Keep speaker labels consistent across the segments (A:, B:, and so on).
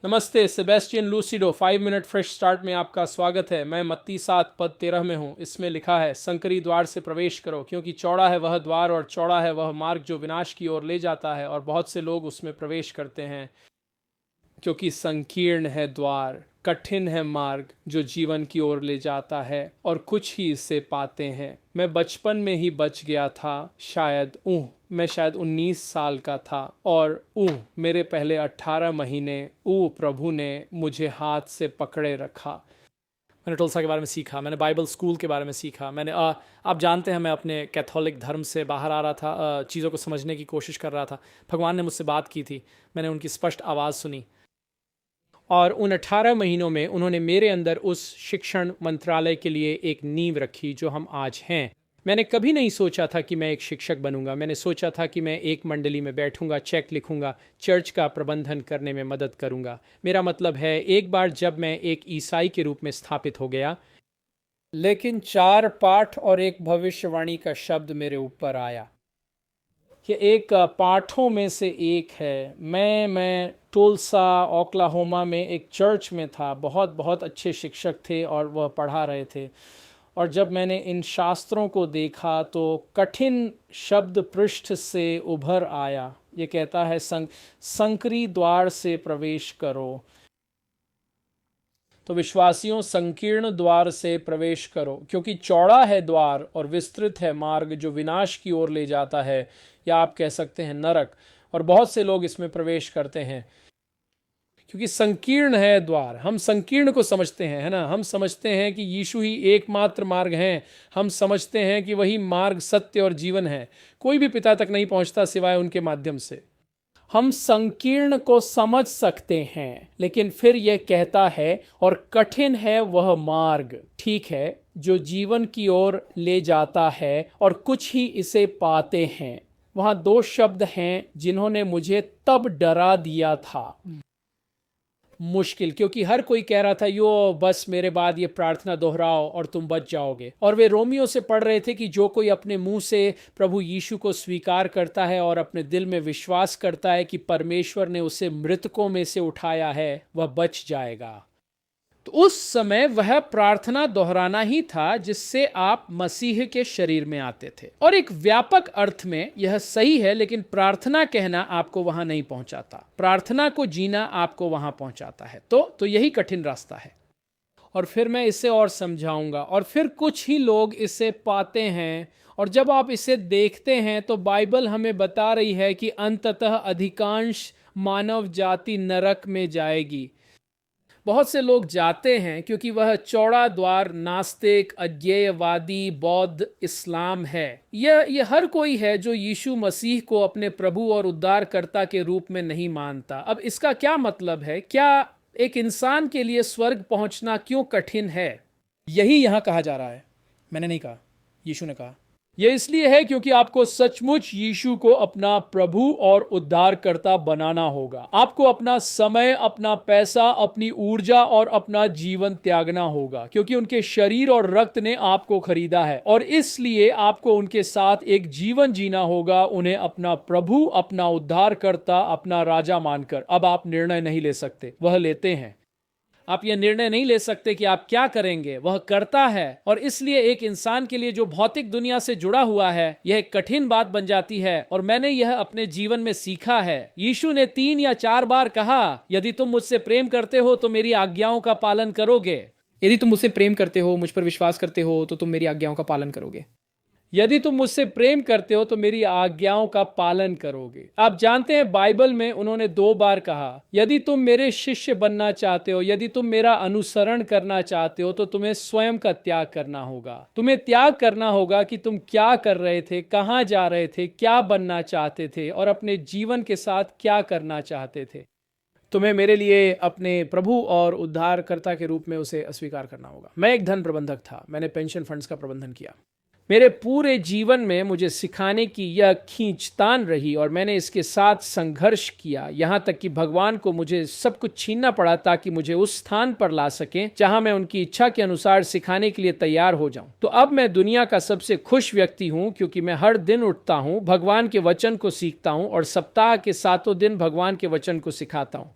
A: नमस्ते, Sebastian लूसिडो 5 minute fresh start में आपका स्वागत है। मैं मत्ती 7 पद 13 में हूँ। इसमें लिखा है, संकरी द्वार से प्रवेश करो, क्योंकि चौड़ा है वह द्वार और चौड़ा है वह मार्ग जो विनाश की ओर ले जाता है, और बहुत से लोग उसमें प्रवेश करते हैं। क्योंकि संकीर्ण है द्वार, कठिन है मार्ग जो जीवन की ओर ले जाता है, और कुछ ही इसे पाते हैं। मैं बचपन में ही बच गया था, मैं शायद 19 साल का था, और मेरे पहले 18 महीने प्रभु ने मुझे हाथ से पकड़े रखा। मैंने टोलसा के बारे में सीखा, मैंने बाइबल स्कूल के बारे में सीखा, मैंने आप जानते हैं मैं अपने कैथोलिक धर्म से बाहर आ रहा था, चीज़ों को समझने की कोशिश कर रहा था। भगवान ने मुझसे बात की थी, मैंने उनकी स्पष्ट आवाज़ सुनी, और उन 18 महीनों में उन्होंने मेरे अंदर उस शिक्षण मंत्रालय के लिए एक नींव रखी जो हम आज हैं। मैंने कभी नहीं सोचा था कि मैं एक शिक्षक बनूंगा। मैंने सोचा था कि मैं एक मंडली में बैठूंगा, चेक लिखूंगा, चर्च का प्रबंधन करने में मदद करूंगा। मेरा मतलब है, एक बार जब मैं एक ईसाई के रूप में स्थापित हो गया, लेकिन 4 पाठ और एक भविष्यवाणी का शब्द मेरे ऊपर आया। ये एक पाठों में से एक है। मैं टुल्सा ओक्लाहोमा में एक चर्च में था। बहुत बहुत अच्छे शिक्षक थे और वह पढ़ा रहे थे। और जब मैंने इन शास्त्रों को देखा तो कठिन शब्द पृष्ठ से उभर आया। ये कहता है, संकरी द्वार से प्रवेश करो। तो विश्वासियों, संकीर्ण द्वार से प्रवेश करो, क्योंकि चौड़ा है द्वार और विस्तृत है मार्ग जो विनाश की ओर ले जाता है, या आप कह सकते हैं नरक, और बहुत से लोग इसमें प्रवेश करते हैं। क्योंकि संकीर्ण है द्वार, हम संकीर्ण को समझते हैं, है ना। हम समझते हैं कि यीशु ही एकमात्र मार्ग हैं। हम समझते हैं कि वही मार्ग, सत्य और जीवन है। कोई भी पिता तक नहीं पहुंचता सिवाय उनके माध्यम से। हम संकीर्ण को समझ सकते हैं, लेकिन फिर यह कहता है, और कठिन है वह मार्ग, ठीक है, जो जीवन की ओर ले जाता है, और कुछ ही इसे पाते हैं। वहां 2 शब्द हैं जिन्होंने मुझे तब डरा दिया था। मुश्किल, क्योंकि हर कोई कह रहा था, यो बस मेरे बाद ये प्रार्थना दोहराओ और तुम बच जाओगे। और वे रोमियो से पढ़ रहे थे कि जो कोई अपने मुंह से प्रभु यीशु को स्वीकार करता है और अपने दिल में विश्वास करता है कि परमेश्वर ने उसे मृतकों में से उठाया है, वह बच जाएगा। तो उस समय वह प्रार्थना दोहराना ही था जिससे आप मसीह के शरीर में आते थे। और एक व्यापक अर्थ में यह सही है, लेकिन प्रार्थना कहना आपको वहां नहीं पहुंचाता। प्रार्थना को जीना आपको वहां पहुंचाता है। तो यही कठिन रास्ता है। और फिर मैं इसे और समझाऊंगा। और फिर कुछ ही लोग इसे पाते हैं। और जब आप इसे देखते हैं तो बाइबल हमें बता रही है कि अंततः अधिकांश मानव जाति नरक में जाएगी। बहुत से लोग जाते हैं क्योंकि वह चौड़ा द्वार नास्तिक, अज्ञेयवादी, बौद्ध, इस्लाम है। यह हर कोई है जो यीशु मसीह को अपने प्रभु और उद्धारकर्ता के रूप में नहीं मानता। अब इसका क्या मतलब है? क्या एक इंसान के लिए स्वर्ग पहुंचना क्यों कठिन है? यही यहां कहा जा रहा है। मैंने नहीं कहा, यीशु ने कहा। यह इसलिए है क्योंकि आपको सचमुच यीशु को अपना प्रभु और उद्धारकर्ता बनाना होगा। आपको अपना समय, अपना पैसा, अपनी ऊर्जा और अपना जीवन त्यागना होगा, क्योंकि उनके शरीर और रक्त ने आपको खरीदा है, और इसलिए आपको उनके साथ एक जीवन जीना होगा, उन्हें अपना प्रभु, अपना उद्धारकर्ता, अपना राजा मानकर। अब आप निर्णय नहीं ले सकते, वह लेते हैं। आप यह निर्णय नहीं ले सकते कि आप क्या करेंगे, वह करता है। और इसलिए एक इंसान के लिए जो भौतिक दुनिया से जुड़ा हुआ है, यह एक कठिन बात बन जाती है। और मैंने यह अपने जीवन में सीखा है। यीशु ने 3 या 4 बार कहा, यदि तुम मुझसे प्रेम करते हो तो मेरी आज्ञाओं का पालन करोगे। यदि तुम मुझसे प्रेम करते हो, मुझ पर विश्वास करते हो, तो तुम मेरी आज्ञाओं का पालन करोगे। यदि तुम मुझसे प्रेम करते हो तो मेरी आज्ञाओं का पालन करोगे। आप जानते हैं, बाइबल में उन्होंने 2 बार कहा, यदि तुम मेरे शिष्य बनना चाहते हो, यदि तुम मेरा अनुसरण करना चाहते हो, तो तुम्हें स्वयं का त्याग करना होगा। तुम्हें त्याग करना होगा कि तुम क्या कर रहे थे, कहां जा रहे थे, क्या बनना चाहते थे, और अपने जीवन के साथ क्या करना चाहते थे। तुम्हें मेरे लिए अपने प्रभु और उद्धारकर्ता के रूप में उसे अस्वीकार करना होगा। मैं एक धन प्रबंधक था, मैंने पेंशन फंड्स का प्रबंधन किया। मेरे पूरे जीवन में मुझे सिखाने की यह खींचतान रही, और मैंने इसके साथ संघर्ष किया, यहां तक कि भगवान को मुझे सब कुछ छीनना पड़ा ताकि मुझे उस स्थान पर ला सकें जहां मैं उनकी इच्छा के अनुसार सिखाने के लिए तैयार हो जाऊं। तो अब मैं दुनिया का सबसे खुश व्यक्ति हूं, क्योंकि मैं हर दिन उठता हूं, भगवान के वचन को सीखता हूं, और सप्ताह के 7 दिन भगवान के वचन को सिखाता हूं।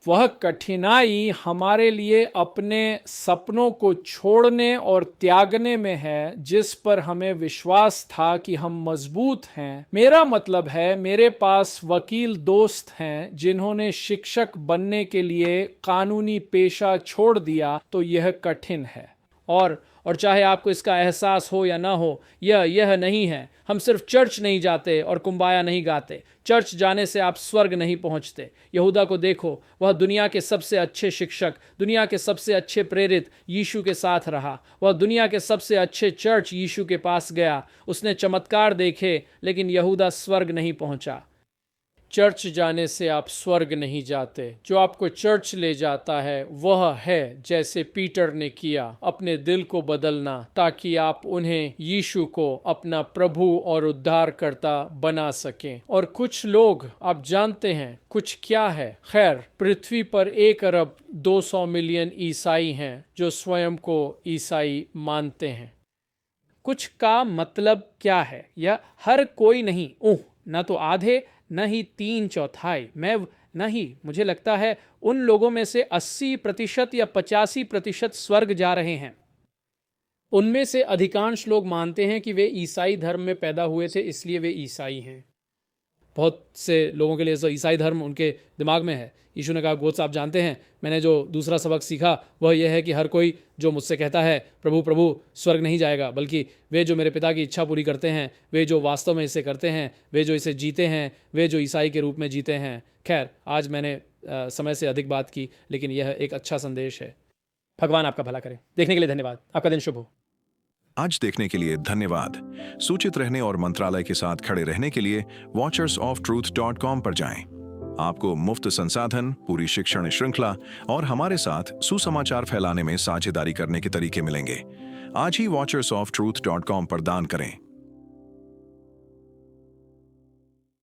A: वह कठिनाई हमारे लिए अपने सपनों को छोड़ने और त्यागने में है जिस पर हमें विश्वास था कि हम मजबूत हैं। मेरा मतलब है, मेरे पास वकील दोस्त हैं जिन्होंने शिक्षक बनने के लिए कानूनी पेशा छोड़ दिया, तो यह कठिन है। और चाहे आपको इसका एहसास हो या ना हो, यह नहीं है। हम सिर्फ चर्च नहीं जाते और कुंबाया नहीं गाते। चर्च जाने से आप स्वर्ग नहीं पहुंचते। यहूदा को देखो, वह दुनिया के सबसे अच्छे शिक्षक, दुनिया के सबसे अच्छे प्रेरित यीशु के साथ रहा। वह दुनिया के सबसे अच्छे चर्च यीशु के पास गया, उसने चमत्कार देखे, लेकिन यहूदा स्वर्ग नहीं पहुंचा। चर्च जाने से आप स्वर्ग नहीं जाते। जो आपको चर्च ले जाता है वह है, जैसे पीटर ने किया, अपने दिल को बदलना, ताकि आप उन्हें यीशु को अपना प्रभु और उद्धारकर्ता बना सकें। और कुछ लोग, आप जानते हैं कुछ क्या है? खैर, पृथ्वी पर 1 अरब 200 मिलियन ईसाई हैं जो स्वयं को ईसाई मानते हैं। कुछ का मतलब क्या है? यह हर कोई नहीं, न तो आधे, न ही 3/4, नहीं, मुझे लगता है उन लोगों में से 80% या 85% स्वर्ग जा रहे हैं। उनमें से अधिकांश लोग मानते हैं कि वे ईसाई धर्म में पैदा हुए थे, इसलिए वे ईसाई हैं। बहुत से लोगों के लिए तो ईसाई धर्म उनके दिमाग में है। यीशु ने कहा, गोद साहब जानते हैं, मैंने जो दूसरा सबक सीखा वह यह है कि हर कोई जो मुझसे कहता है प्रभु प्रभु स्वर्ग नहीं जाएगा, बल्कि वे जो मेरे पिता की इच्छा पूरी करते हैं, वे जो वास्तव में इसे करते हैं, वे जो इसे जीते हैं, वे जो ईसाई के रूप में जीते हैं। खैर, आज मैंने समय से अधिक बात की, लेकिन यह एक अच्छा संदेश है। भगवान आपका भला करे। देखने के लिए धन्यवाद। आपका दिन शुभ हो।
B: आज देखने के लिए धन्यवाद। सूचित रहने और मंत्रालय के साथ खड़े रहने के लिए watchersoftruth.com पर जाएं। आपको मुफ्त संसाधन, पूरी शिक्षण श्रृंखला और हमारे साथ सुसमाचार फैलाने में साझेदारी करने के तरीके मिलेंगे। आज ही watchersoftruth.com पर दान करें।